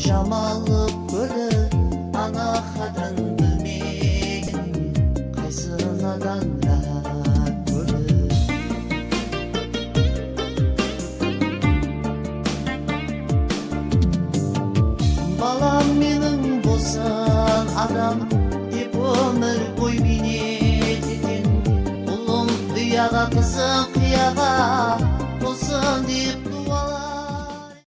жамалып көрі ана қадірін білмеген қайсынадан көрі. Балам менің болсын адам деп өмір бой бейнет еткен, ұлым ұяға қызым қияға болсын деп